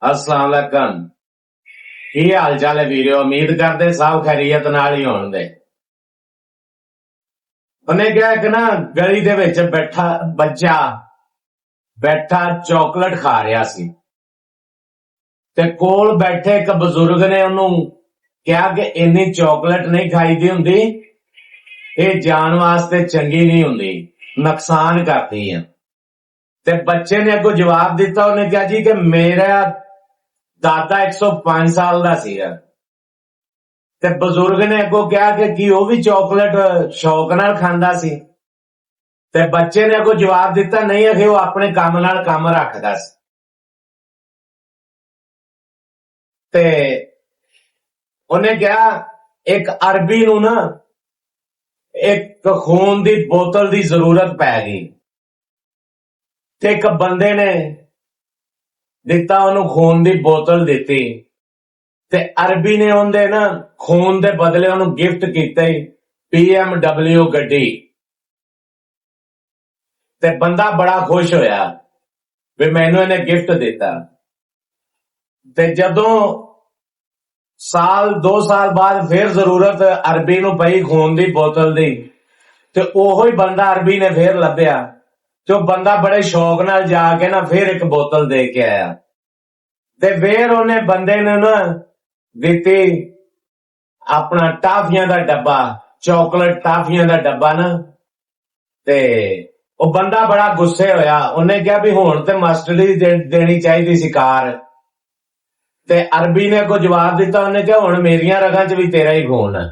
अस्सलाम वालेकुम। की हाल चाल है वीरो? उम्मीद करते सब खैरियत नाल ही होण दे। उन्हें क्या कि ना गली दे विच बैठा बच्चा बैठा चॉकलेट खा रहा सी ते कोल बैठे एक बजुर्ग ने उन्हों कहा कि इन्नी चॉकलेट नहीं खाई दी हुंदी, ये जान वास्ते चंगी नहीं हुंदी, नुकसान करती है। ते बच्चे ने अगों जवाब दिता, उन्हें कहा जी कि मेरा दादा 105 साल दा सीगा ते बजुर्ग ने अगों कहा कि वो भी चॉकलेट शौक नाल खांदा सी ते बच्चे ने अगों जवाब दिता नहीं अखे वो अपने काम नाल काम रखदा सी। ते उन्हें कहा एक अरबी नूं ना एक खून दी बोतल दी जरूरत पै गई ते एक बंदे ने दिता उन्होंने खून दी बोतल दिती ते अरबी ने उनदे ना खून दे बदले उन्होंने गिफ्ट कीते BMW गड्डी ते बंदा बड़ा खुश होया भी मैनू इन्हें गिफ्ट दिता। ते जदों साल 2 साल बाद फिर जरूरत अरबी नूं पई खून दी बोतल दी ते ओहो ही बंदा अरबी ने फिर लभ्या ते ओ बंदा बड़े शौक नाल जाके ना फिर एक बोतल दे के आया ते फिर उन्हें बंदे ने ना दिती अपना टाफियां दा डब्बा, चॉकलेट टाफियां दा डब्बा ना ते ओ बंदा बड़ा गुस्से होया। उन्हें कहा भी हुण ते मास्टर दी देनी चाहिदी सी कार ते अरबी ने को जवाब दिता, उन्हें कहा हुण मेरियां रगां च भी तेरा ही खून है।